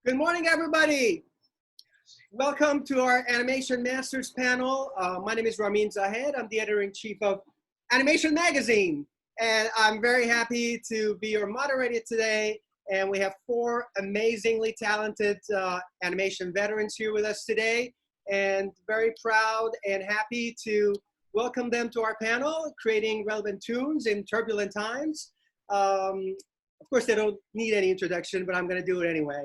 Good morning, everybody. Welcome to our Animation Masters panel. My name is Ramin Zahed. I'm the editor-in-chief of Animation Magazine, and I'm very happy to be your moderator today. And we have four amazingly talented animation veterans here with us today, and very proud and happy to welcome them to our panel, creating relevant tunes in turbulent times. Of course, they don't need any introduction, but I'm going to do it anyway.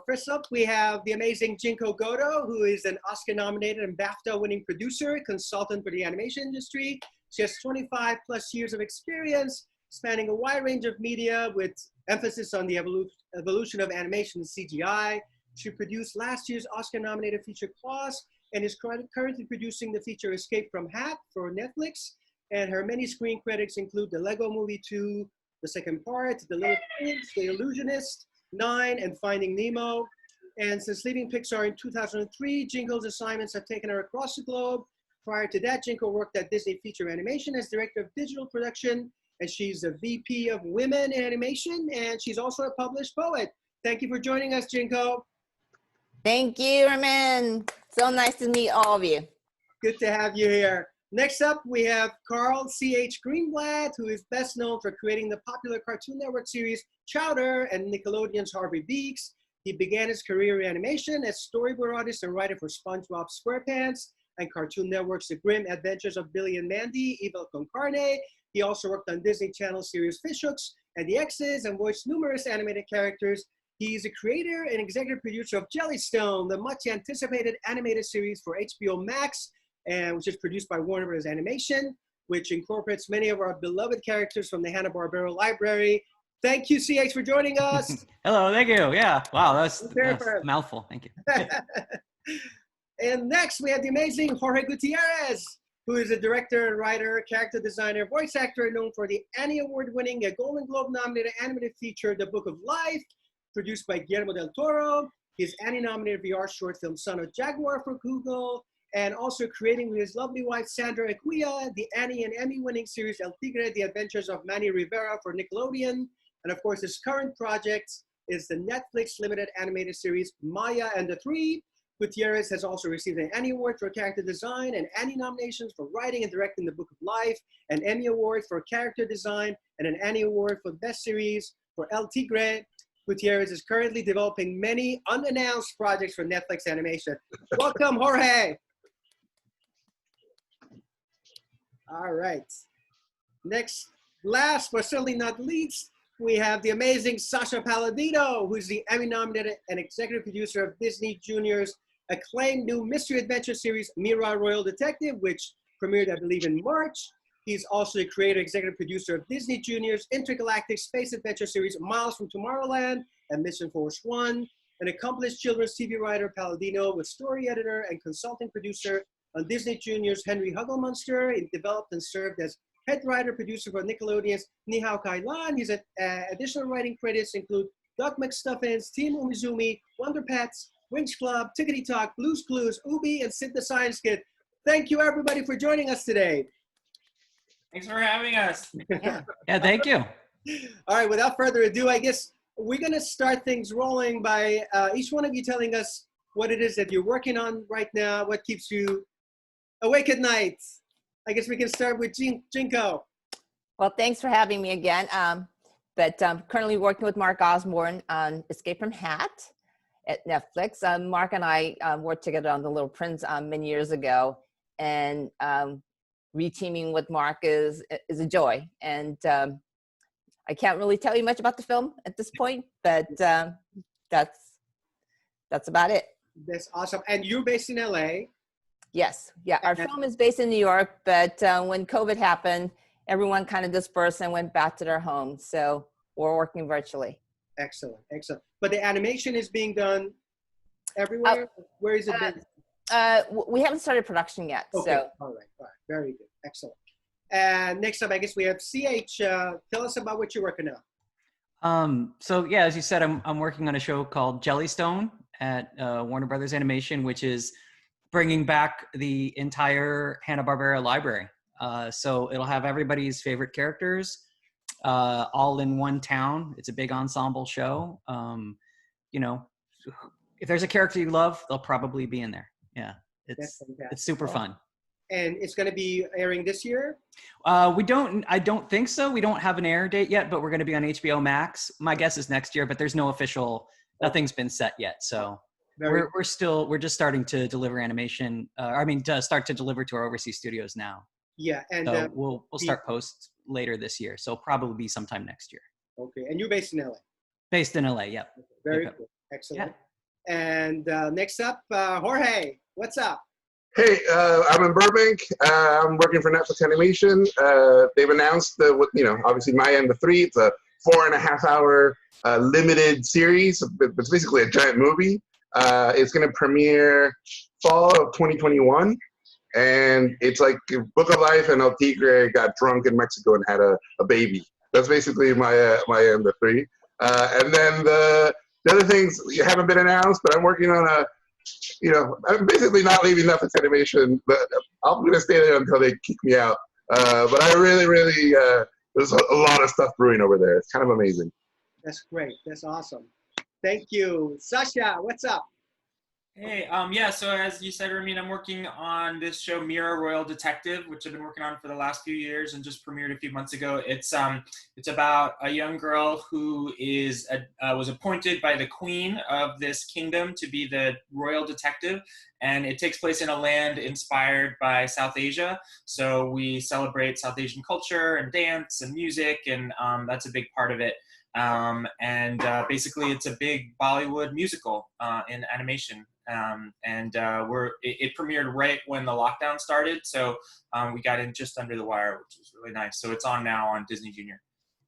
First up, we have the amazing Chinko Gordo, who is an Oscar-nominated and BAFTA-winning producer, consultant for the animation industry. She has 25 plus years of experience, spanning a wide range of media with emphasis on the evolution of animation and CGI. She produced last year's Oscar-nominated feature Claws and is currently producing the feature Escape from Hat for Netflix. And her many screen credits include The Lego Movie 2, the second part, The Little Prince, The Illusionist, 9, and Finding Nemo. And since leaving Pixar in 2003, Jinko's assignments have taken her across the globe. Prior to that, Jinko worked at Disney Feature Animation as Director of Digital Production, and she's a VP of Women in Animation, and she's also a published poet. Thank you for joining us, Jinko. Thank you, Ramin. So nice to meet all of you. Good to have you here. Next up, we have Ch Greenblatt, who is best known for creating the popular Cartoon Network series Chowder and Nickelodeon's Harvey Beaks. He began his career in animation as storyboard artist and writer for SpongeBob SquarePants and Cartoon Network's The Grim Adventures of Billy and Mandy, Evil Con Carne. He also worked on Disney Channel series Fish Hooks and the X's and voiced numerous animated characters. He's a creator and executive producer of Jellystone, the much anticipated animated series for HBO Max, and which is produced by Warner Bros. Animation, which incorporates many of our beloved characters from the Hanna-Barbera library. Thank you, CH, for joining us. Hello, thank you. Yeah, wow, that's a mouthful. Thank you. And next, we have the amazing Jorge Gutierrez, who is a director and writer, character designer, voice actor, known for the Annie Award-winning, a Golden Globe-nominated animated feature, The Book of Life, produced by Guillermo del Toro. His Annie-nominated VR short film, Son of Jaguar for Google, and also creating with his lovely wife, Sandra Equia, the Annie and Emmy-winning series El Tigre, The Adventures of Manny Rivera for Nickelodeon. And of course, his current project is the Netflix limited animated series, Maya and the Three. Gutierrez has also received an Annie Award for character design and Annie nominations for writing and directing The Book of Life, an Emmy Award for character design, and an Annie Award for Best Series for El Tigre. Gutierrez is currently developing many unannounced projects for Netflix animation. Welcome, Jorge. All right. Next, last but certainly not least, we have the amazing Sascha Paladino, who's the Emmy-nominated and executive producer of Disney Junior's acclaimed new mystery adventure series, Mira, Royal Detective, which premiered, I believe, in March. He's also the creator executive producer of Disney Junior's intergalactic space adventure series, Miles from Tomorrowland and Mission Force One. An accomplished children's TV writer, Paladino was story editor and consulting producer on Disney Junior's Henry Hugglemonster. He developed and served as head writer producer for Nickelodeon's Ni Hao Kai Lan. His additional writing credits include Doc McStuffins, Team Umizoomi, Wonder Pets, Winx Club, Tickety Talk, Blue's Clues, Ubi, and Sid the Science Kid. Thank you, everybody, for joining us today. Thanks for having us. Yeah, thank you. All right, without further ado, I guess we're going to start things rolling by each one of you telling us what it is that you're working on right now, what keeps you awake at night. I guess we can start with Jinko. Well, thanks for having me again. But I'm currently working with Mark Osborne on Escape from Hat at Netflix. Mark and I worked together on The Little Prince many years ago, and reteaming with Mark is a joy. And I can't really tell you much about the film at this point, but that's about it. That's awesome. And you're based in LA. Yes. Yeah. Our film is based in New York, but when COVID happened, everyone kind of dispersed and went back to their homes. So we're working virtually. Excellent. Excellent. But the animation is being done everywhere? Where is it been? We haven't started production yet. Okay. So. All right. Very good. Excellent. And next up, I guess we have CH. Tell us about what you're working on. So yeah, as you said, I'm working on a show called Jellystone at Warner Brothers Animation, which is bringing back the entire Hanna-Barbera library. So it'll have everybody's favorite characters all in one town. It's a big ensemble show. You know, if there's a character you love, they'll probably be in there. Yeah, That's fantastic. it's super fun. And it's going to be airing this year? I don't think so. We don't have an air date yet, but we're going to be on HBO Max. My guess is next year, but there's no official, nothing's been set yet. So we're just starting to deliver animation. To start to deliver to our overseas studios now. Yeah. And so we'll start post later this year. So probably be sometime next year. Okay. And you're based in LA? Based in LA. Yep. Very cool. Excellent. Yeah. And next up, Jorge, what's up? Hey, I'm in Burbank. I'm working for Netflix Animation. They've announced obviously My End of 3. It's a 4.5 hour limited series. It's basically a giant movie. It's going to premiere fall of 2021. And it's like Book of Life and El Tigre got drunk in Mexico and had a baby. That's basically my End of 3. And then the other things haven't been announced, but I'm working on I'm basically not leaving Netflix Animation, but I'm going to stay there until they kick me out. But I really, there's a lot of stuff brewing over there. It's kind of amazing. That's great. That's awesome. Thank you. Sascha, what's up? Hey, so as you said, Ramin, I'm working on this show, Mira, Royal Detective, which I've been working on for the last few years and just premiered a few months ago. It's about a young girl who was appointed by the queen of this kingdom to be the royal detective, and it takes place in a land inspired by South Asia. So we celebrate South Asian culture and dance and music, and that's a big part of it. Basically, it's a big Bollywood musical in animation. It premiered right when the lockdown started, so we got in just under the wire, which was really nice. So it's on now on Disney Junior.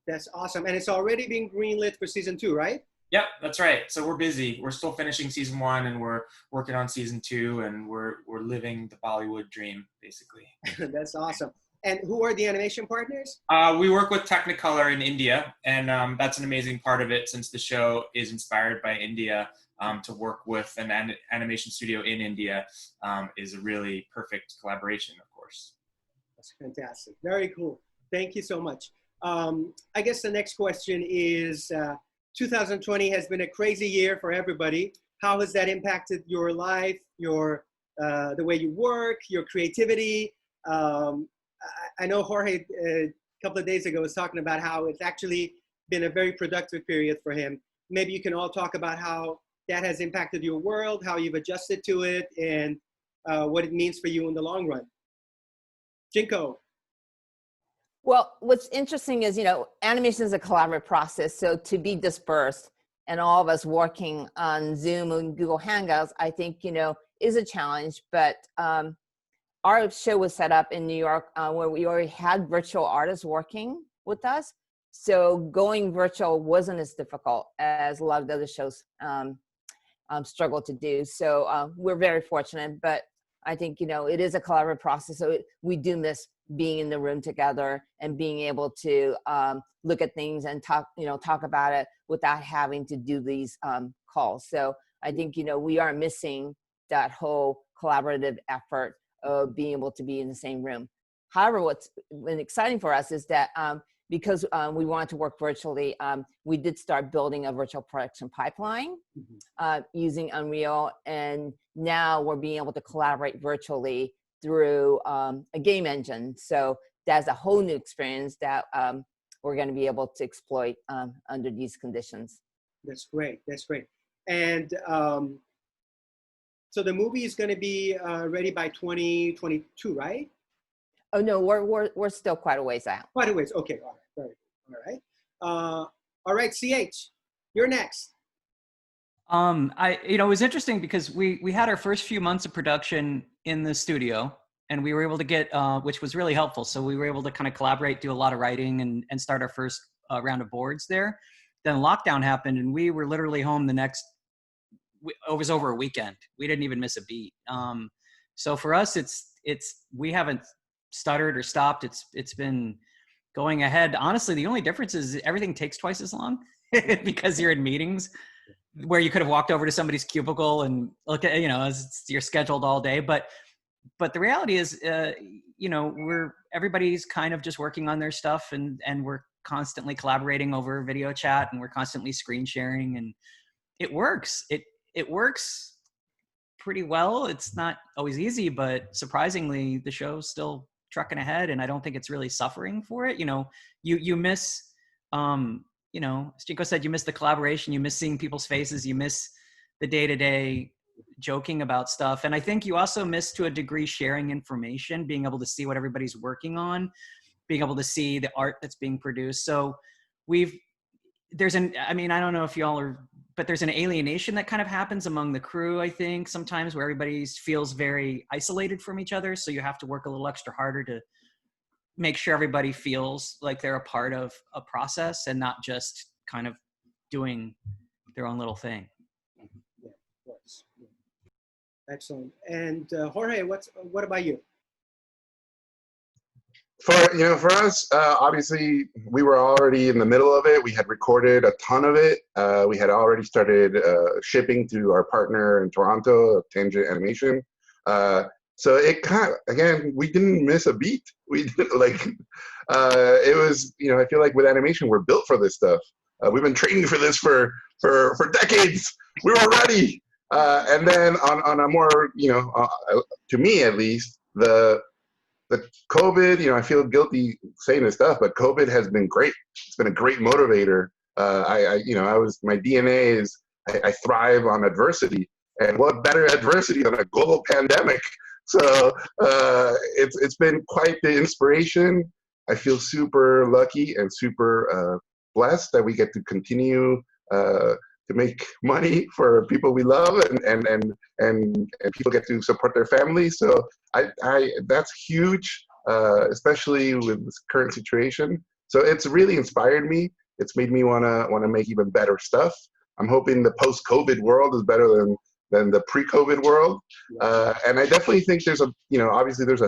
That's awesome, and it's already been greenlit for season 2, right? Yep, that's right. So we're busy. We're still finishing season 1, and we're working on season 2, and we're living the Bollywood dream, basically. That's awesome. And who are the animation partners? We work with Technicolor in India, and that's an amazing part of it since the show is inspired by India. To work with an animation studio in India is a really perfect collaboration, of course. That's fantastic. Very cool. Thank you so much. I guess the next question is, 2020 has been a crazy year for everybody. How has that impacted your life, the way you work, your creativity? I know Jorge, a couple of days ago, was talking about how it's actually been a very productive period for him. Maybe you can all talk about how that has impacted your world, how you've adjusted to it, and what it means for you in the long run. Chinko. Well, what's interesting is, animation is a collaborative process. So to be dispersed and all of us working on Zoom and Google Hangouts, I think, is a challenge. But our show was set up in New York where we already had virtual artists working with us. So going virtual wasn't as difficult as a lot of the other shows struggle to do. So we're very fortunate, but I think, it is a collaborative process. So we do miss being in the room together and being able to look at things and talk about it without having to do these calls. So I think, we are missing that whole collaborative effort of being able to be in the same room. However, what's been exciting for us is that because we wanted to work virtually, we did start building a virtual production pipeline using Unreal. And now we're being able to collaborate virtually through a game engine. So that's a whole new experience that we're going to be able to exploit under these conditions. That's great. That's great. And so the movie is going to be ready by 2022, right? Oh no, we're still quite a ways out. Quite a ways. Okay. All right. Very good. All right. All right. CH, you're next. It was interesting because we had our first few months of production in the studio, and we were able to get, which was really helpful. So we were able to kind of collaborate, do a lot of writing, and start our first round of boards there. Then lockdown happened, and we were literally home it was over a weekend. We didn't even miss a beat. So for us, we haven't stuttered or stopped. It's been going ahead. Honestly, the only difference is everything takes twice as long because you're in meetings where you could have walked over to somebody's cubicle and look at, you're scheduled all day. But but the reality is, you know, everybody's kind of just working on their stuff, and we're constantly collaborating over video chat, and we're constantly screen sharing, and it works. It works pretty well. It's not always easy, but surprisingly, the show's still trucking ahead, and I don't think it's really suffering for it. You know, you miss, you know, as Chinko said, you miss the collaboration, you miss seeing people's faces, you miss the day-to-day joking about stuff. And I think you also miss, to a degree, sharing information, being able to see what everybody's working on, being able to see the art that's being produced. So I mean, I don't know if y'all are, but there's an alienation that kind of happens among the crew, I think, sometimes, where everybody feels very isolated from each other. So you have to work a little extra harder to make sure everybody feels like they're a part of a process and not just kind of doing their own little thing. Yeah, of course. Yeah. Excellent. And Jorge, what about you? For us, obviously, we were already in the middle of it. We had recorded a ton of it. We had already started shipping to our partner in Toronto, Tangent Animation. So it kind of, again, we didn't miss a beat. We didn't, like, it was, you know, I feel like with animation, we're built for this stuff. We've been training for this for decades. We were ready. And then on a more, you know, to me at least, the COVID, you know, I feel guilty saying this stuff, but COVID has been great. It's been a great motivator. My DNA is I thrive on adversity, and what better adversity than a global pandemic? So it's been quite the inspiration. I feel super lucky and super blessed that we get to continue to make money for people we love, and people get to support their families. So I that's huge, especially with this current situation. So it's really inspired me. It's made me wanna make even better stuff. I'm hoping the post-COVID world is better than the pre-COVID world. And I definitely think there's obviously there's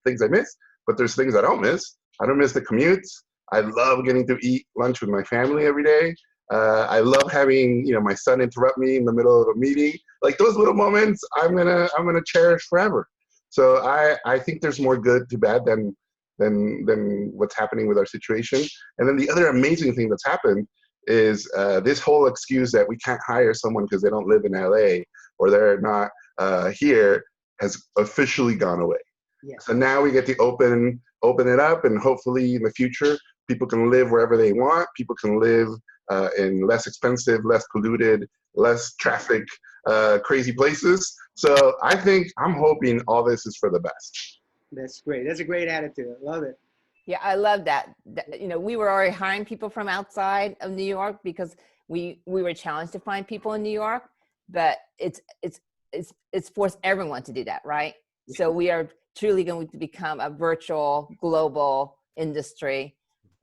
things I miss, but there's things I don't miss. I don't miss the commutes. I love getting to eat lunch with my family every day. I love having, you know, my son interrupt me in the middle of a meeting. Like those little moments, I'm gonna cherish forever. So I think there's more good to bad than what's happening with our situation. And then the other amazing thing that's happened is this whole excuse that we can't hire someone because they don't live in LA or they're not here has officially gone away. Yeah. So now we get to open it up, and hopefully in the future people can live wherever they want. People can live in less expensive, less polluted, less traffic, crazy places. So I'm hoping all this is for the best. That's great. That's a great attitude. I love it. Yeah, I love that. You know, we were already hiring people from outside of New York because we were challenged to find people in New York, but it's forced everyone to do that, right? Yeah. So we are truly going to become a virtual global industry,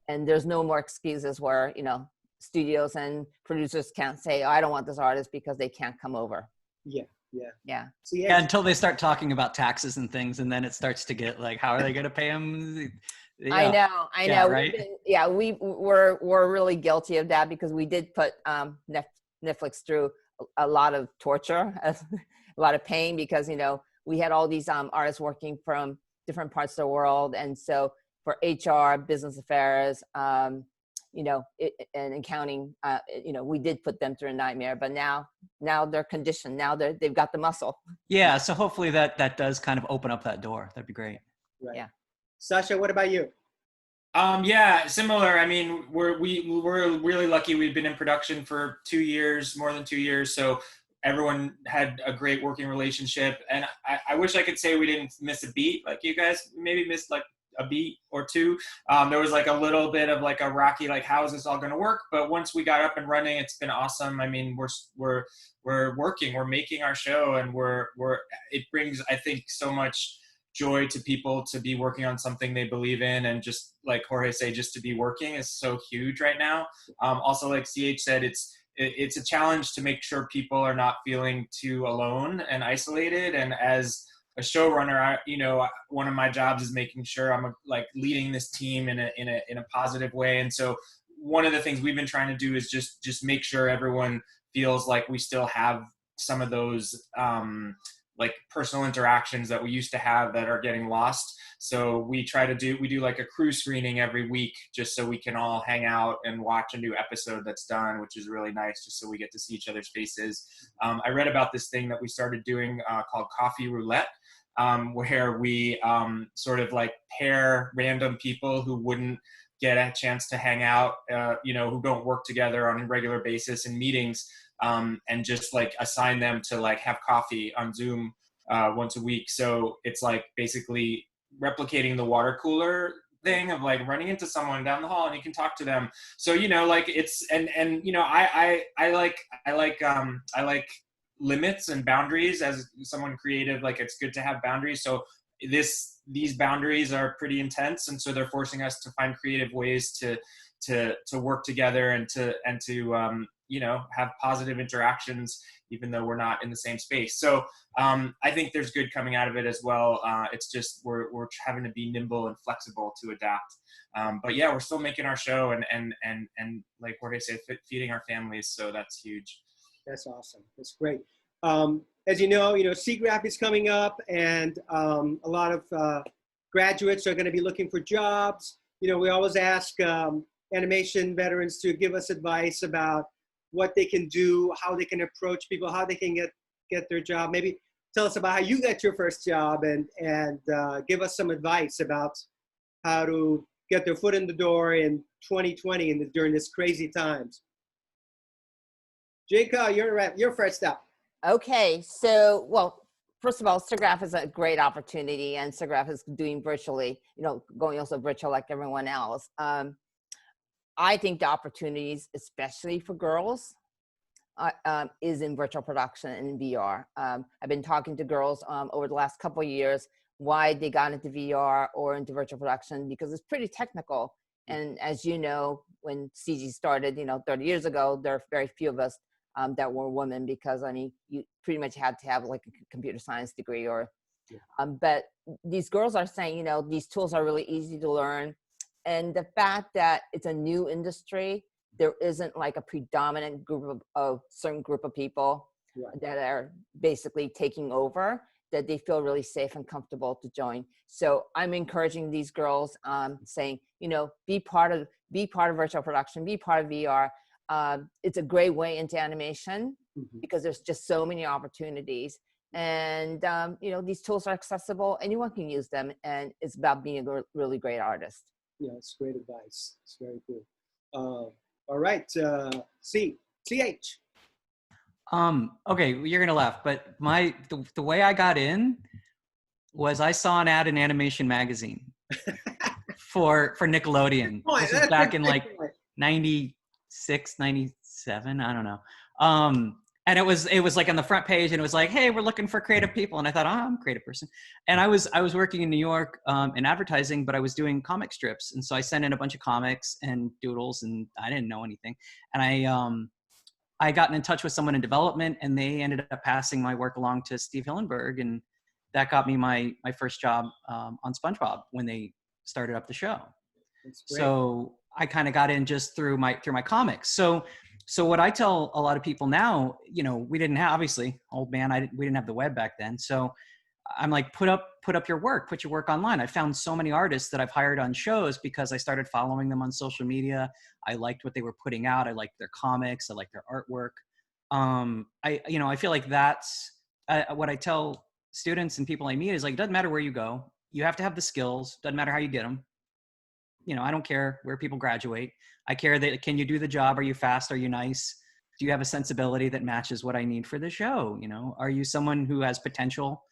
and there's no more excuses where, you know, studios and producers can't say, oh, I don't want this artist because they can't come over. Yeah. Yeah. Yeah. So, yeah, until they start talking about taxes and things, and then it starts to get like, how are they going to pay them? Yeah. I know. Yeah, right? We're really guilty of that because we did put Netflix through a lot of torture, a lot of pain, because, you know, we had all these artists working from different parts of the world. And so for HR, business affairs, you know, and accounting, you know, we did put them through a nightmare, but now they're conditioned. Now they've got the muscle. Yeah. So hopefully that does kind of open up that door. That'd be great. Right. Yeah. Sascha, what about you? Yeah, similar. I mean, we're really lucky. We've been in production for 2 years, more than 2 years. So everyone had a great working relationship. And I wish I could say we didn't miss a beat. Like you guys maybe missed like a beat or two. There was like a little bit of like a rocky, like, how is this all going to work? But once we got up and running, it's been awesome. I mean, we're working, we're making our show, and it brings, I think, so much joy to people to be working on something they believe in, and just like Jorge said, just to be working is so huge right now. Also, like CH said, it's a challenge to make sure people are not feeling too alone and isolated. And as a showrunner, one of my jobs is making sure I'm like leading this team in a positive way. And so one of the things we've been trying to do is just make sure everyone feels like we still have some of those like personal interactions that we used to have that are getting lost. So we do like a crew screening every week, just so we can all hang out and watch a new episode that's done, which is really nice, just so we get to see each other's faces. I read about this thing that we started doing called Coffee Roulette, where we sort of like pair random people who wouldn't get a chance to hang out, who don't work together on a regular basis in meetings, and just like assign them to like have coffee on Zoom once a week. So it's like basically replicating the water cooler thing of like running into someone down the hall and you can talk to them. So, like it's, I like limits and boundaries as someone creative. Like it's good to have boundaries. So these boundaries are pretty intense, and so they're forcing us to find creative ways to work together and to have positive interactions, even though we're not in the same space. So I think there's good coming out of it as well. It's just we're having to be nimble and flexible to adapt. But yeah, we're still making our show and like Jorge said, feeding our families. So that's huge. That's awesome. That's great. As you know, CGRAPH is coming up, and a lot of graduates are going to be looking for jobs. We always ask animation veterans to give us advice about what they can do, how they can approach people, how they can get their job. Maybe tell us about how you got your first job, and give us some advice about how to get their foot in the door in 2020 and during this crazy times. Chinko, you're first up. Okay, so, well, first of all, CGRAPH is a great opportunity, and CGRAPH is doing virtually, going also virtual like everyone else. I think the opportunities, especially for girls, is in virtual production and in VR. I've been talking to girls over the last couple of years why they got into VR or into virtual production, because it's pretty technical. And as you know, when CG started, 30 years ago, there are very few of us that were women, because you pretty much had to have like a computer science degree but these girls are saying, these tools are really easy to learn. And the fact that it's a new industry, there isn't like a predominant certain group of people that are basically taking over, that they feel really safe and comfortable to join. So I'm encouraging these girls, saying, be part of virtual production, be part of VR. It's a great way into animation, because there's just so many opportunities. And, these tools are accessible. Anyone can use them. And it's about being a really great artist. Yeah, it's great advice. It's very cool. All right, CH. Okay, you're gonna laugh, but the way I got in was I saw an ad in Animation Magazine for Nickelodeon. This was back in like 96, 97, I don't know. And it was like on the front page, and it was like, hey, we're looking for creative people. And I thought, oh, I'm a creative person. And I was working in New York in advertising, but I was doing comic strips. And so I sent in a bunch of comics and doodles, and I didn't know anything. And I gotten in touch with someone in development, and they ended up passing my work along to Steve Hillenberg. And that got me my first job on SpongeBob when they started up the show. So I kind of got in just through my comics. So what I tell a lot of people now, we didn't have, obviously, old man, we didn't have the web back then. So I'm like, put up your work, put your work online. I found so many artists that I've hired on shows because I started following them on social media. I liked what they were putting out. I liked their comics. I liked their artwork. I feel like that's what I tell students and people I meet is like, it doesn't matter where you go. You have to have the skills. Doesn't matter how you get them. I don't care where people graduate. I care that, can you do the job? Are you fast? Are you nice? Do you have a sensibility that matches what I need for the show? Are you someone who has potential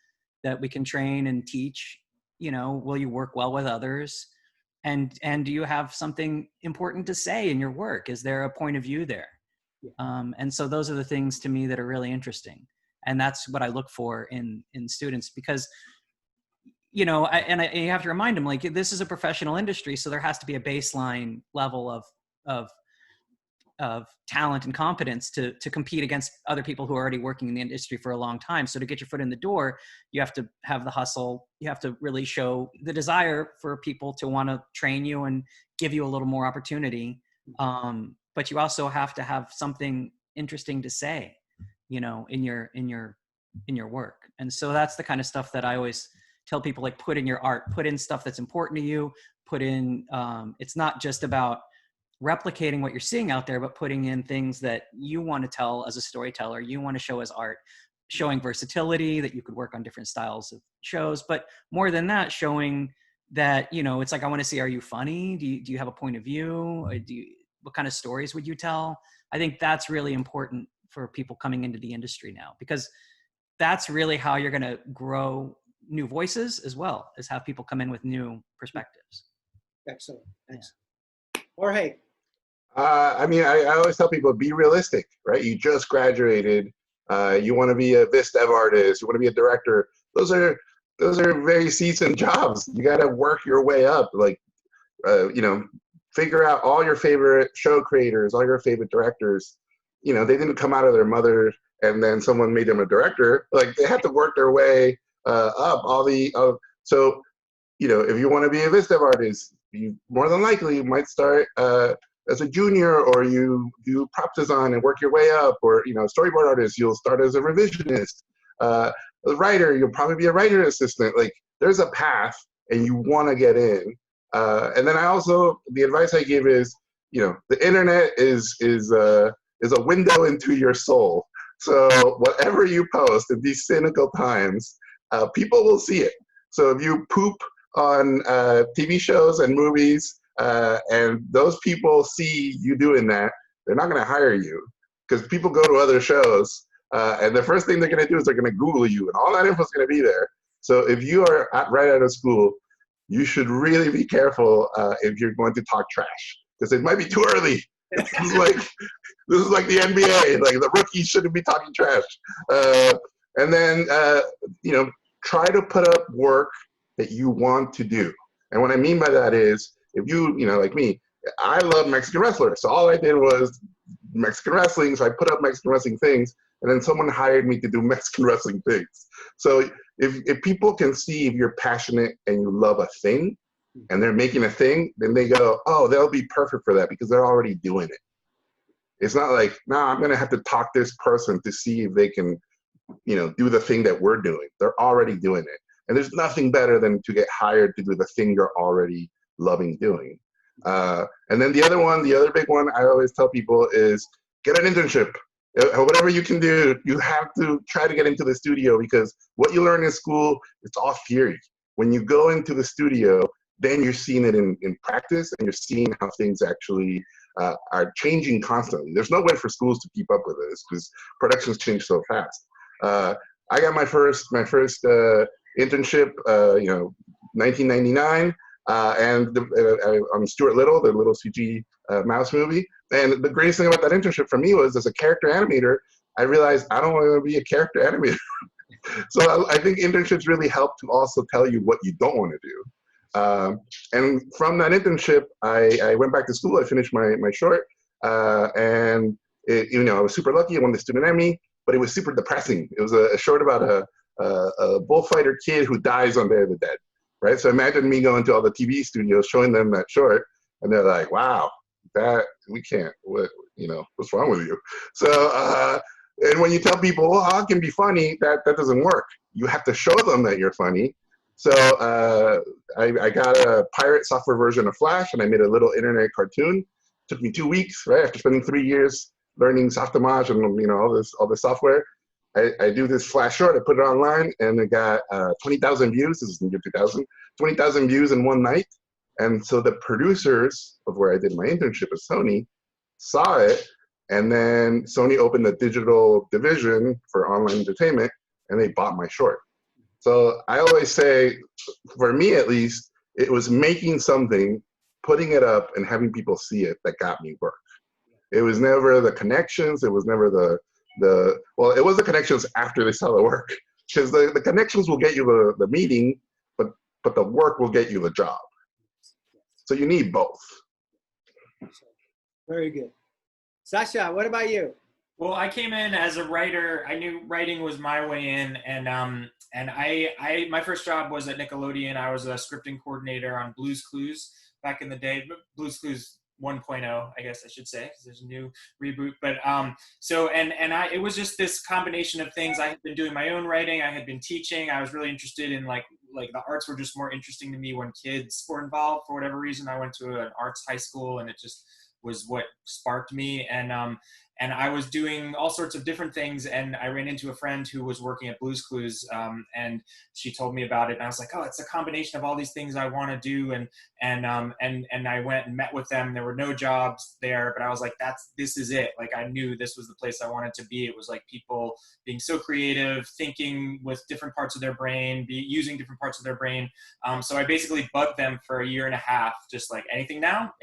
that we can train and teach? Will you work well with others? And do you have something important to say in your work? Is there a point of view there? And so those are the things to me that are really interesting. And that's what I look for in students, because you have to remind them, like, this is a professional industry, so there has to be a baseline level of talent and competence to compete against other people who are already working in the industry for a long time. So to get your foot in the door, you have to have the hustle. You have to really show the desire for people to want to train you and give you a little more opportunity. But you also have to have something interesting to say, in your in your work. And so that's the kind of stuff that I always tell people, like, put in your art, put in stuff that's important to you, put in, it's not just about replicating what you're seeing out there, but putting in things that you want to tell as a storyteller, you want to show as art, showing versatility, that you could work on different styles of shows, but more than that, showing that, you know, it's like, I want to see, are you funny? Do you have a point of view? Or what kind of stories would you tell? I think that's really important for people coming into the industry now, because that's really how you're going to grow new voices as well, as have people come in with new perspectives. Excellent. Excellent. Jorge. I mean, I always tell people, be realistic, right? You just graduated. You want to be a Vis Dev artist. You want to be a director. Those are very seasoned jobs. You got to work your way up. Like, you know, figure out all your favorite show creators, all your favorite directors. You know, they didn't come out of their mother and then someone made them a director. Like, they had to work their way up. So, you know, if you want to be a Vis Dev artist, you more than likely might start as a junior, or you do prop design and work your way up, or, you know, storyboard artist, you'll start as a revisionist. A writer, you'll probably be a writer assistant. Like, there's a path, and you want to get in. And then the advice I give is, you know, the internet is a window into your soul. So whatever you post in these cynical times, people will see it. So if you poop on TV shows and movies, and those people see you doing that, they're not going to hire you, because people go to other shows, and the first thing they're going to do is they're going to Google you, and all that info is going to be there. So if you are right out of school, you should really be careful if you're going to talk trash, because it might be too early. This is like the NBA. Like, the rookies shouldn't be talking trash. And then you know, try to put up work that you want to do. And what I mean by that is, if you know, like me, I love Mexican wrestlers. So all I did was Mexican wrestling. So I put up Mexican wrestling things, and then someone hired me to do Mexican wrestling things. So if people can see if you're passionate and you love a thing, and they're making a thing, then they go, oh, they'll be perfect for that, because they're already doing it. It's not like, no, I'm going to have to talk this person to see if they can, you know, do the thing that we're doing. They're already doing it. And there's nothing better than to get hired to do the thing you're already loving doing. And then the other big one I always tell people is, get an internship. Whatever you can do, you have to try to get into the studio, because what you learn in school, it's all theory. When you go into the studio, then you're seeing it in practice, and you're seeing how things actually are changing constantly. There's no way for schools to keep up with this, because productions change so fast. I got my first internship, you know, 1999, and on Stuart Little, the Little CG mouse movie. And the greatest thing about that internship for me was, as a character animator, I realized I don't want to be a character animator. So I think internships really help to also tell you what you don't want to do. And from that internship, I went back to school. I finished my short, and you know, I was super lucky. I won the Student Emmy, but it was super depressing. It was a short about a bullfighter kid who dies on Day of the Dead, right? So imagine me going to all the TV studios, showing them that short, and they're like, "Wow, that we can't. What, you know, what's wrong with you?" So, and when you tell people, "Well, I can be funny," that doesn't work. You have to show them that you're funny. So I got a pirate software version of Flash, and I made a little internet cartoon. Took me 2 weeks, right? After spending 3 years learning Softimage and, you know, all this software, I do this Flash short. I put it online, and it got 20,000 views. This is in the year 2000. 20,000 views in one night. And so the producers of where I did my internship at Sony saw it, and then Sony opened a digital division for online entertainment, and they bought my short. So I always say, for me at least, it was making something, putting it up, and having people see it that got me work. It was never the connections. It was never well, it was the connections after they saw the work. Because the connections will get you the meeting, but the work will get you the job. So you need both. Very good. Sascha, what about you? Well, I came in as a writer. I knew writing was my way in, and I my first job was at Nickelodeon. I was a scripting coordinator on Blue's Clues back in the day. Blue's Clues 1.0, I guess I should say, because there's a new reboot. But it was just this combination of things. I had been doing my own writing. I had been teaching. I was really interested in like the arts were just more interesting to me when kids were involved for whatever reason. I went to an arts high school, and it just was what sparked me. And I was doing all sorts of different things, and I ran into a friend who was working at Blue's Clues, and she told me about it, and I was like, oh, it's a combination of all these things I want to do, and I went and met with them. There were no jobs there, but I was like, this is it. Like, I knew this was the place I wanted to be. It was like people being so creative, thinking with different parts of their brain, using different parts of their brain. So I basically bugged them for a year and a half, just like, anything now,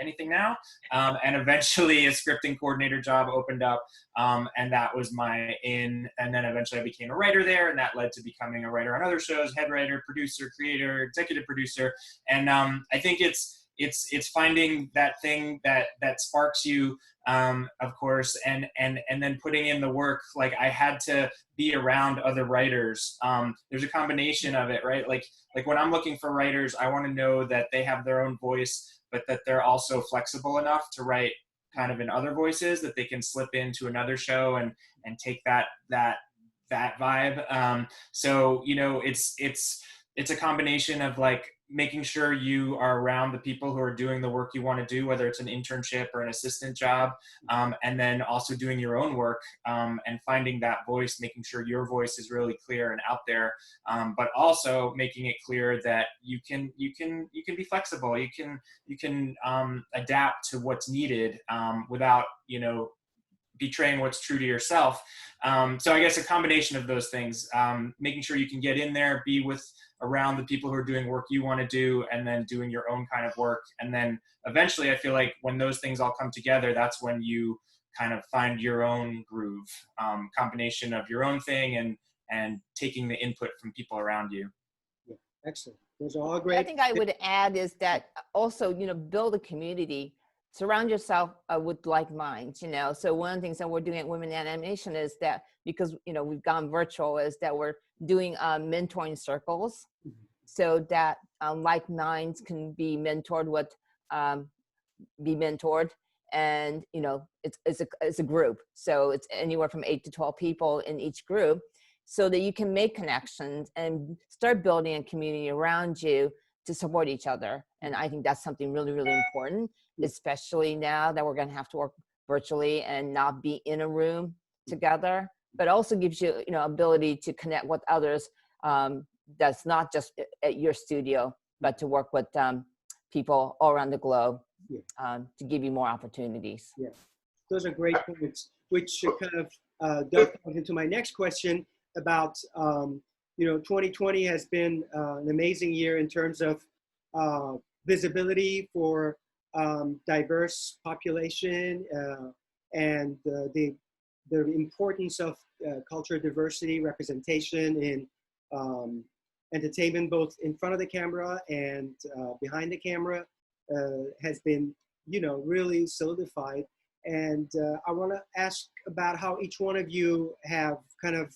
and eventually a scripting coordinator job opened up, and that was my in. And then eventually I became a writer there, and that led to becoming a writer on other shows, head writer, producer, creator, executive producer. And I think it's finding that thing that sparks you, of course, and then putting in the work. Like, I had to be around other writers. There's a combination of it, right? Like when I'm looking for writers, I want to know that they have their own voice, but that they're also flexible enough to write kind of in other voices, that they can slip into another show and take that vibe. So, you know, it's a combination of like making sure you are around the people who are doing the work you want to do, whether it's an internship or an assistant job, and then also doing your own work, and finding that voice, making sure your voice is really clear and out there, but also making it clear that you can be flexible. You can adapt to what's needed, without, you know, betraying what's true to yourself. So I guess a combination of those things, making sure you can get in there, be around the people who are doing work you want to do, and then doing your own kind of work. And then eventually I feel like when those things all come together, that's when you kind of find your own groove, combination of your own thing and taking the input from people around you. Yeah, excellent. Those are all great. I think I would add is that also, you know, build a community. Surround yourself with like minds, you know. So one of the things that we're doing at Women in Animation is that, because, you know, we've gone virtual, is that we're doing mentoring circles, so that like minds can be mentored be mentored. And, you know, it's a group. So it's anywhere from 8 to 12 people in each group, so that you can make connections and start building a community around you to support each other. And I think that's something really, really important, especially now that we're going to have to work virtually and not be in a room together, but also gives you, you know, ability to connect with others, that's not just at your studio, but to work with people all around the globe, to give you more opportunities. Yeah, those are great points, which kind of dovetails into my next question about, you know, 2020 has been an amazing year in terms of visibility for diverse population, and the importance of cultural diversity, representation in entertainment, both in front of the camera and behind the camera, has been, you know, really solidified. And I want to ask about how each one of you have kind of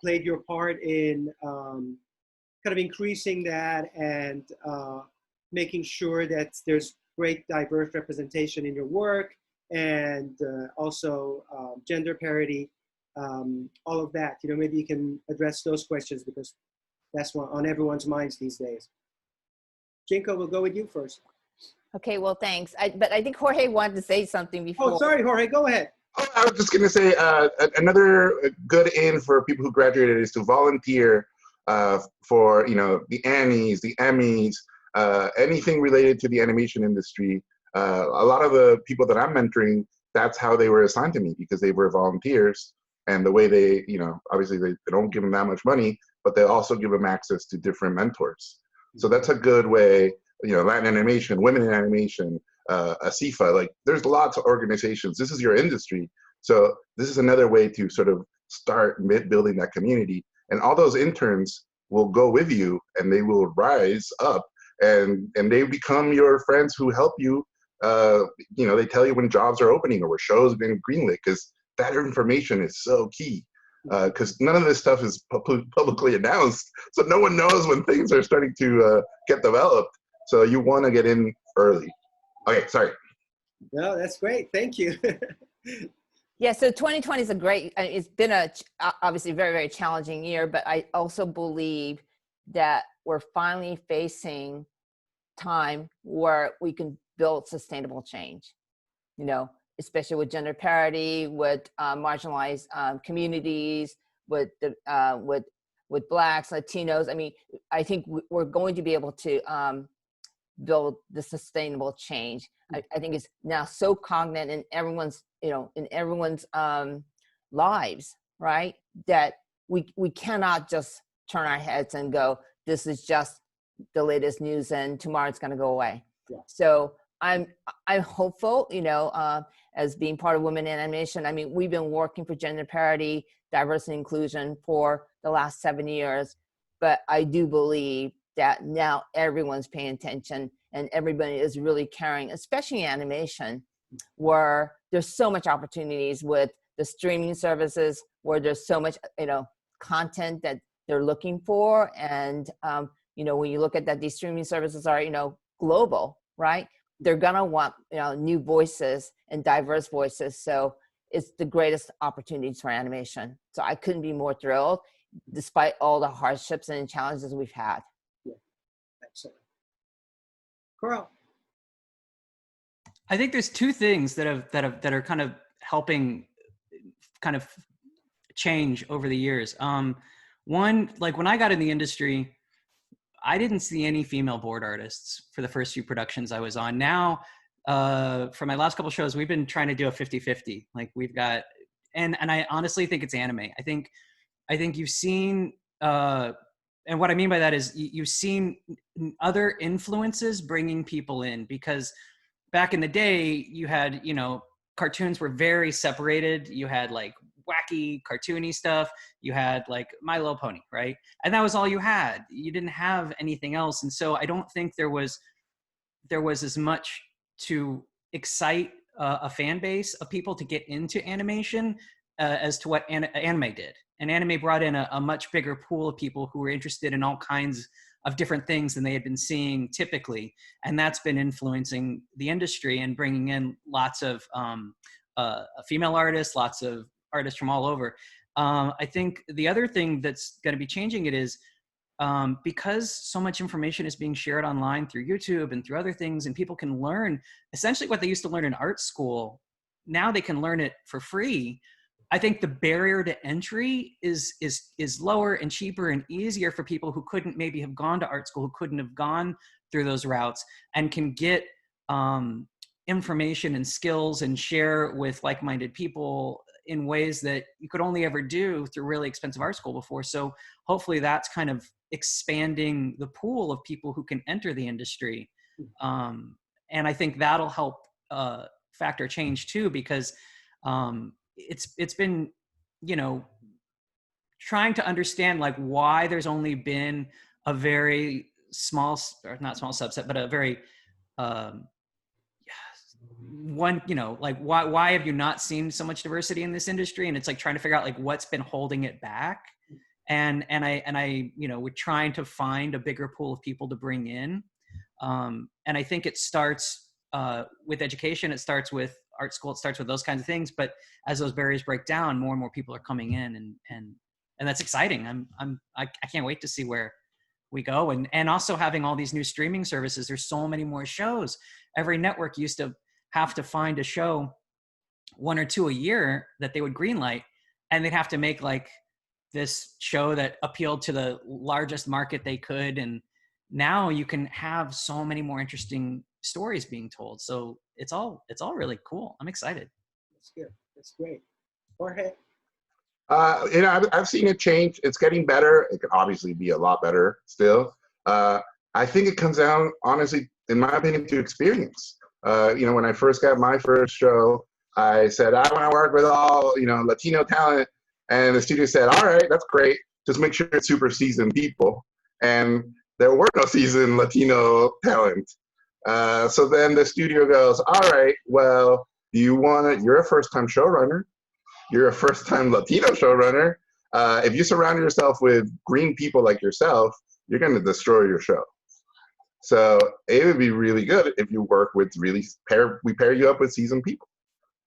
played your part in kind of increasing that and making sure that there's great diverse representation in your work, and also gender parity, all of that. You know, maybe you can address those questions, because that's what on everyone's minds these days. Chinko, we'll go with you first. Okay, well, thanks. But I think Jorge wanted to say something before. Oh, sorry, Jorge, go ahead. Oh, I was just going to say another good in for people who graduated is to volunteer for, you know, the Annies, the Emmys, anything related to the animation industry. A lot of the people that I'm mentoring, that's how they were assigned to me, because they were volunteers. And the way they, you know, obviously they don't give them that much money, but they also give them access to different mentors. So that's a good way, you know, Latin animation, women in animation, ASIFA, like there's lots of organizations. This is your industry. So this is another way to sort of start building that community. And all those interns will go with you, and they will rise up, and they become your friends who help you. You know, they tell you when jobs are opening or where shows have been greenlit, because that information is so key. Because none of this stuff is publicly announced, so no one knows when things are starting to get developed. So you want to get in early. Okay, sorry. No, that's great. Thank you. Yeah, so 2020 is a great, it's been obviously very, very challenging year, but I also believe that we're finally facing time where we can build sustainable change, you know, especially with gender parity, with marginalized communities, with the with Blacks, Latinos. I mean, I think we're going to be able to build the sustainable change. I think it's now so cognate in everyone's, you know, in everyone's lives, right? That we cannot just turn our heads and go, this is just the latest news and tomorrow it's going to go away. Yeah. So I'm hopeful, you know, as being part of Women in Animation. I mean, we've been working for gender parity, diversity, and inclusion for the last 7 years, but I do believe that now everyone's paying attention and everybody is really caring, especially in animation, where there's so much opportunities with the streaming services, where there's so much, you know, content that they're looking for. And, you know, when you look at that, these streaming services are, you know, global, right? They're gonna want, you know, new voices and diverse voices. So it's the greatest opportunities for animation. So I couldn't be more thrilled, despite all the hardships and challenges we've had. Excellent. Carl. I think there's two things that are kind of helping kind of change over the years. One, like when I got in the industry, I didn't see any female board artists for the first few productions I was on. Now, for my last couple shows, we've been trying to do a 50-50. Like we've got, and I honestly think it's anime. I think you've seen, and what I mean by that is you've seen other influences bringing people in, because back in the day you had, you know, cartoons were very separated. You had like wacky cartoony stuff. You had like My Little Pony, right? And that was all you had. You didn't have anything else. And so I don't think there was as much to excite a fan base of people to get into animation as to what anime did. And anime brought in a much bigger pool of people who were interested in all kinds of different things than they had been seeing typically. And that's been influencing the industry and bringing in lots of female artists, lots of artists from all over. I think the other thing that's going to be changing it is because so much information is being shared online through YouTube and through other things, and people can learn essentially what they used to learn in art school. Now they can learn it for free. I think the barrier to entry is lower and cheaper and easier for people who couldn't maybe have gone to art school, who couldn't have gone through those routes, and can get information and skills and share with like-minded people in ways that you could only ever do through really expensive art school before. So hopefully that's kind of expanding the pool of people who can enter the industry. And I think that'll help factor change too, because it's been, you know, trying to understand like why there's only been a very small, or not small subset, but a very one, you know, like why have you not seen so much diversity in this industry? And it's like trying to figure out like what's been holding it back. And I, you know, we're trying to find a bigger pool of people to bring in. And I think it starts with education. It starts with art school. It starts with those kinds of things. But as those barriers break down, more and more people are coming in, and that's exciting. I can't wait to see where we go. And also having all these new streaming services, there's so many more shows. Every network used to have to find a show, 1 or 2 a year, that they would greenlight, and they'd have to make like this show that appealed to the largest market they could. And now you can have so many more interesting stories being told. So it's all really cool. I'm excited. That's good. That's great. Jorge. You know, I've seen it change. It's getting better. It could obviously be a lot better still. I think it comes down, honestly, in my opinion, to experience. You know, when I first got my first show, I said, I want to work with all, you know, Latino talent. And the studio said, all right, that's great. Just make sure it's super seasoned people. And there were no seasoned Latino talent. So then the studio goes, all right, well, you're a first-time showrunner. You're a first-time Latino showrunner. If you surround yourself with green people like yourself, you're going to destroy your show. So it would be really good if you work with we pair you up with seasoned people,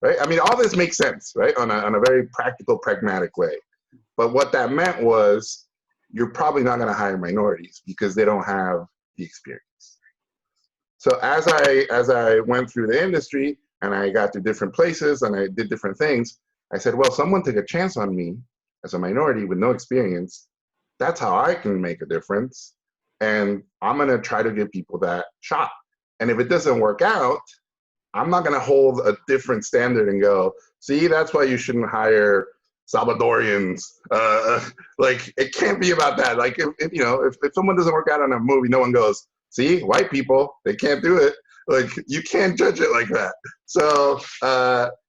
right? I mean, all this makes sense, right? On a very practical, pragmatic way. But what that meant was you're probably not going to hire minorities because they don't have the experience. So as I went through the industry and I got to different places and I did different things, I said, well, someone took a chance on me as a minority with no experience. That's how I can make a difference. And I'm going to try to give people that shot. And if it doesn't work out, I'm not going to hold a different standard and go, see, that's why you shouldn't hire Salvadorians. Like, it can't be about that. Like, if someone doesn't work out on a movie, no one goes, see, white people, they can't do it. Like, you can't judge it like that. So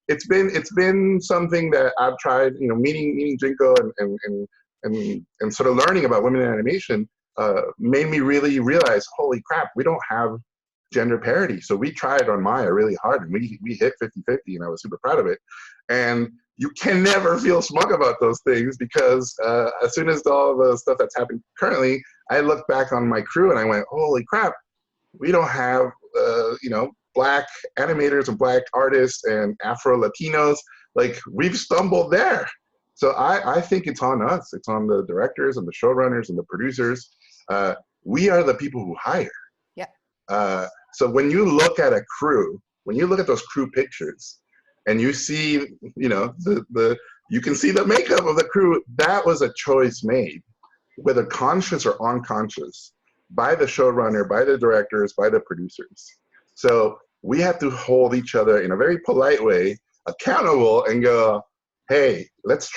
it's been something that I've tried, meeting Chinko and sort of learning about women in animation made me really realize, holy crap, we don't have gender parity. So we tried on Maya really hard, and we hit 50-50, and I was super proud of it. And you can never feel smug about those things because as soon as all the stuff that's happened currently, I look back on my crew and I went, holy crap, we don't have, Black animators and Black artists and Afro-Latinos. Like, we've stumbled there. So I think it's on us. It's on the directors and the showrunners and the producers. We are the people who hire. Yeah. So when you look at a crew, when you look at those crew pictures, and you see, you can see the makeup of the crew. That was a choice made, whether conscious or unconscious, by the showrunner, by the directors, by the producers. So we have to hold each other in a very polite way, accountable, and go, hey, let's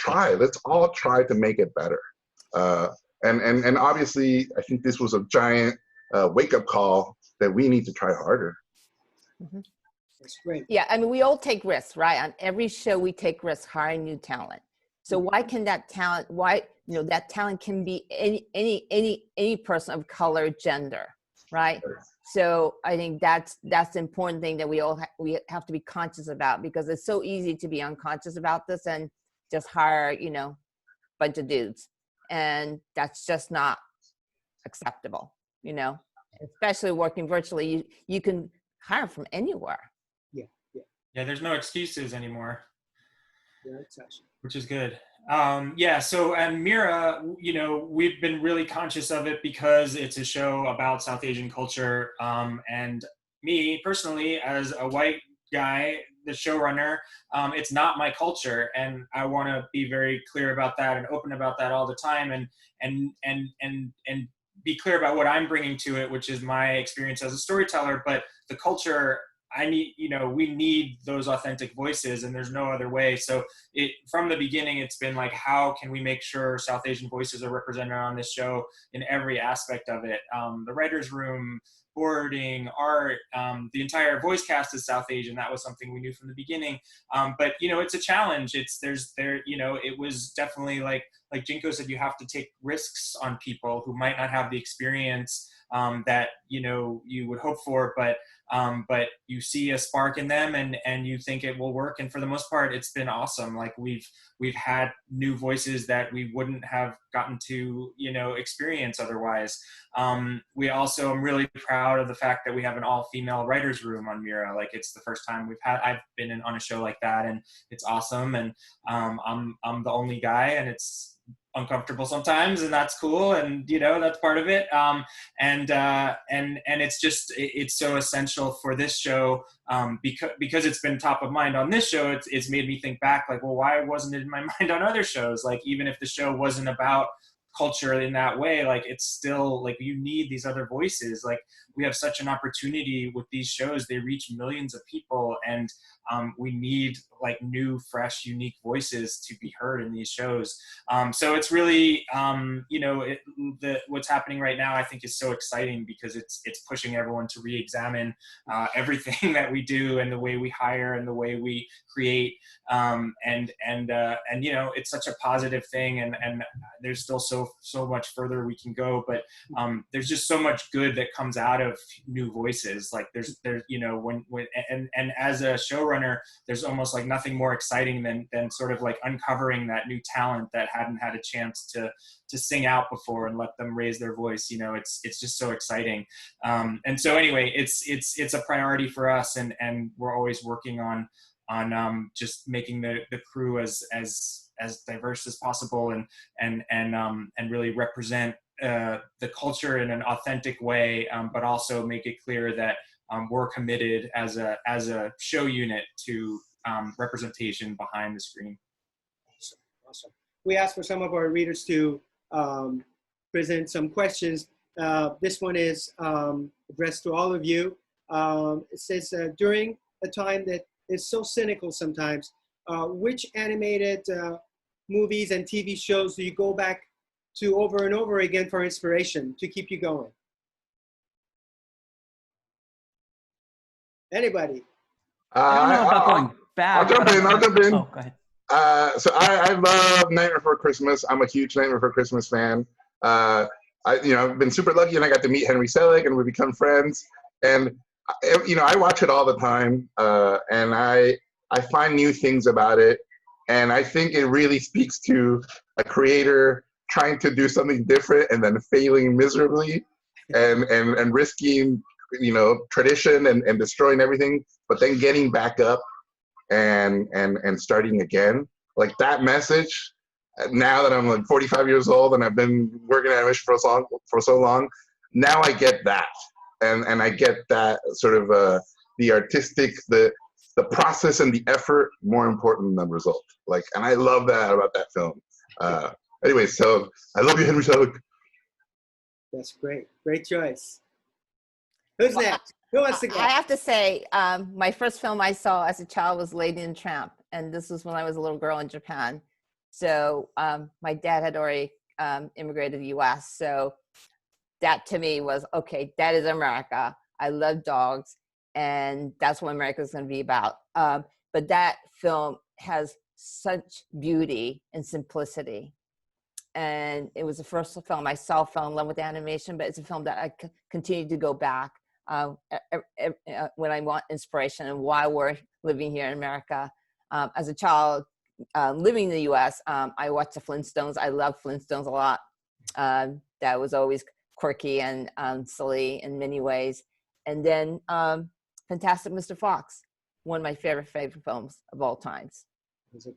all try to make it better. And obviously, I think this was a giant wake-up call that we need to try harder. Mm-hmm. That's great. Yeah, I mean, we all take risks, right? On every show, we take risks hiring new talent. So why can that talent? That talent can be any person of color, gender, right? So I think that's the important thing that we have to be conscious about, because it's so easy to be unconscious about this and just hire bunch of dudes, and that's just not acceptable. Especially working virtually, you can hire from anywhere. Yeah, there's no excuses anymore. Yeah, that's actually, which is good. So, and Mira, we've been really conscious of it because it's a show about South Asian culture. And me personally, as a white guy, the showrunner, it's not my culture. And I want to be very clear about that and open about that all the time, and be clear about what I'm bringing to it, which is my experience as a storyteller. But the culture, we need those authentic voices, and there's no other way. So from the beginning, it's been like, how can we make sure South Asian voices are represented on this show in every aspect of it? The writer's room, boarding, art, the entire voice cast is South Asian. That was something we knew from the beginning. But it's a challenge. It was definitely like Chinko said, you have to take risks on people who might not have the experience that you would hope for, but you see a spark in them and you think it will work. And for the most part, it's been awesome. Like we've had new voices that we wouldn't have gotten to, experience otherwise. We also, I'm really proud of the fact that we have an all-female writer's room on Mira. Like it's the first time I've been on a show like that, and it's awesome. And I'm the only guy, and it's uncomfortable sometimes, and that's cool, and that's part of it. And it's so essential for this show, because it's been top of mind on this show. It's made me think back, like, well, why wasn't it in my mind on other shows? Like, even if the show wasn't about culture in that way, like it's still like you need these other voices. Like we have such an opportunity with these shows. They reach millions of people, and we need like new, fresh, unique voices to be heard in these shows. So it's really, what's happening right now, I think is so exciting because it's pushing everyone to re-examine everything that we do and the way we hire and the way we create. It's such a positive thing, and there's still so much further we can go, but there's just so much good that comes out of new voices. Like there's when as a showrunner, showrunner, there's almost like nothing more exciting than sort of like uncovering that new talent that hadn't had a chance to sing out before and let them raise their voice. You know, it's just so exciting. And so anyway, it's a priority for us, and we're always working on just making the crew as diverse as possible, and really represent the culture in an authentic way, but also make it clear that we're committed as a show unit to representation behind the screen. Awesome. We asked for some of our readers to present some questions. This one is addressed to all of you. It says, during a time that is so cynical sometimes, which animated movies and TV shows do you go back to over and over again for inspiration to keep you going? Anybody? I don't know about going back. I'll jump in. Oh, go ahead. So I love Nightmare Before Christmas. I'm a huge Nightmare Before Christmas fan. I've been super lucky, and I got to meet Henry Selick, and we become friends. And I watch it all the time, and I find new things about it. And I think it really speaks to a creator trying to do something different and then failing miserably, and risking tradition and destroying everything, but then getting back up and starting again. Like that message, now that I'm like 45 years old and I've been working in animation for so long, now I get that. And I get that sort of the artistic, the process and the effort more important than the result. Like, and I love that about that film. Anyway, so I love you, Henry Selick. That's great. Great choice. Who's next? Who wants to go? I have to say, my first film I saw as a child was Lady and the Tramp, and this was when I was a little girl in Japan. So my dad had already immigrated to the U.S., so that to me was, okay, that is America. I love dogs, and that's what America is going to be about. But that film has such beauty and simplicity. And it was the first film I saw, fell in love with animation, but it's a film that I continue to go back when I want inspiration and why we're living here in America. As a child living in the US, I watched the Flintstones. I love Flintstones a lot. That was always quirky and silly in many ways. And then Fantastic Mr. Fox, one of my favorite films of all times. Those are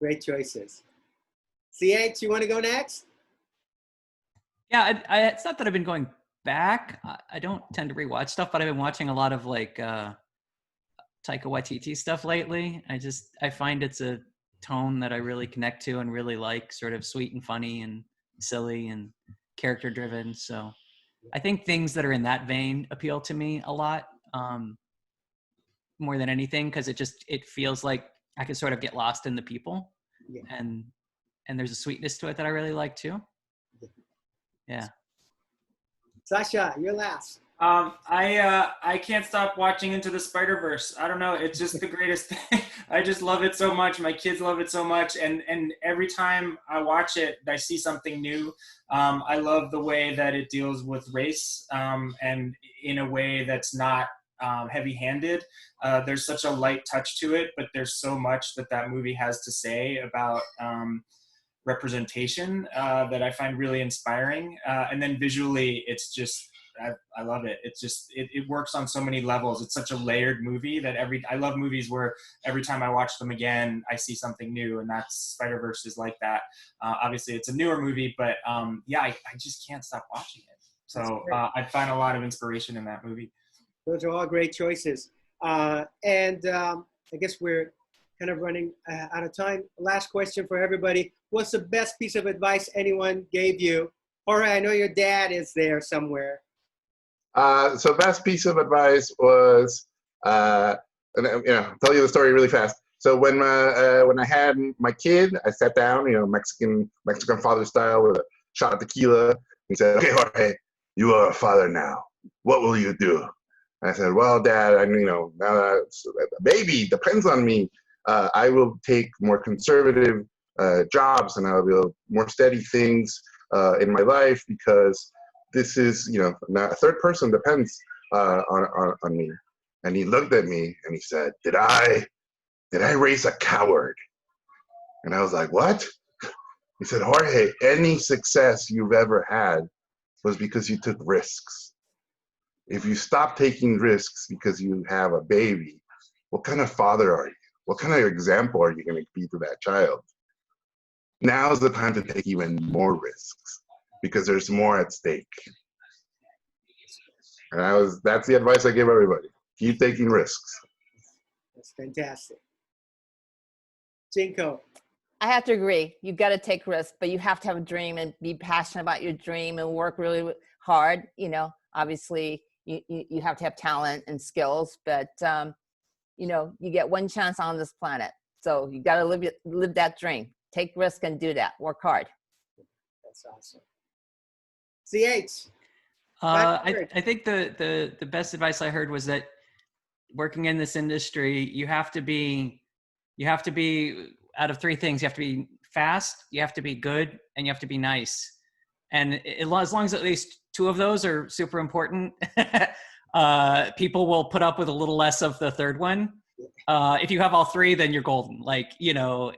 great choices. CH, you want to go next? Yeah, it's not that I've been going back. I don't tend to rewatch stuff, but I've been watching a lot of like Taika Waititi stuff lately. I find it's a tone that I really connect to and really like, sort of sweet and funny and silly and character driven. So I think things that are in that vein appeal to me a lot, more than anything, because it feels like I can sort of get lost in the people. Yeah. And there's a sweetness to it that I really like too. Yeah. Sasha, you're last. I can't stop watching Into the Spider-Verse. I don't know. It's just the greatest thing. I just love it so much. My kids love it so much. And every time I watch it, I see something new. I love the way that it deals with race, and in a way that's not heavy-handed. There's such a light touch to it, but there's so much that movie has to say about representation that I find really inspiring. And then visually, it's just, I love it. It's just, it works on so many levels. It's such a layered movie that I love movies where every time I watch them again, I see something new, and that's Spider-Verse is like that. Obviously, it's a newer movie, but yeah, I just can't stop watching it. So I find a lot of inspiration in that movie. Those are all great choices. And I guess we're kind of running out of time. Last question for everybody. What's the best piece of advice anyone gave you? Jorge, I know your dad is there somewhere. So best piece of advice was, tell you the story really fast. So when I had my kid, I sat down, Mexican father style with a shot of tequila. He said, "Okay, Jorge, you are a father now. What will you do?" And I said, "Well, Dad, now that a baby depends on me. I will take more conservative jobs, and I'll do more steady things in my life, because this is, now a third person depends on me." And he looked at me and he said, did I raise a coward? And I was like, what? He said, Jorge, any success you've ever had was because you took risks. If you stop taking risks because you have a baby, what kind of father are you? What kind of example are you going to be to that child? Now's the time to take even more risks because there's more at stake. And that's the advice I give everybody. Keep taking risks. That's fantastic. Chinko. I have to agree. You've got to take risks, but you have to have a dream and be passionate about your dream and work really hard. You know, obviously you have to have talent and skills, but you know, you get one chance on this planet. So you got to live that dream. Take risk and do that. Work hard. That's awesome. CH. I think the best advice I heard was that working in this industry, you have to be out of three things. You have to be fast, you have to be good, and you have to be nice. And as long as at least two of those are super important, people will put up with a little less of the third one. If you have all three, then you're golden. Like, you know,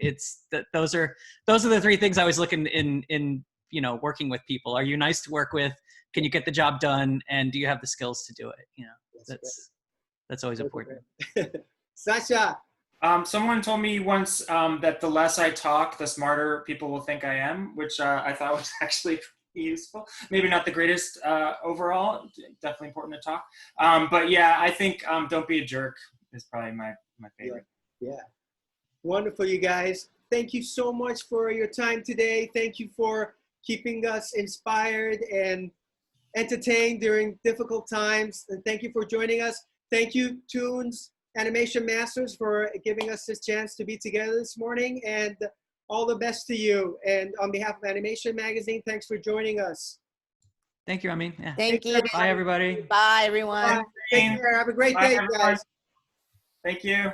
those are the three things I was looking in, you know, working with people. Are you nice to work with? Can you get the job done? And do you have the skills to do it? You know, that's always important. Sascha. Someone told me once that the less I talk, the smarter people will think I am, which I thought was actually useful. Maybe not the greatest overall. Definitely important to talk. But yeah, I think don't be a jerk is probably my favorite. Yeah. Wonderful, you guys. Thank you so much for your time today. Thank you for keeping us inspired and entertained during difficult times. And thank you for joining us. Thank you, Toons Animation Masters, for giving us this chance to be together this morning, and all the best to you. And on behalf of Animation Magazine, thanks for joining us. Thank you, Amin. Yeah. Thank you. Bye, everybody. Bye, everyone. Bye. Take care. Have a great day, guys. Thank you.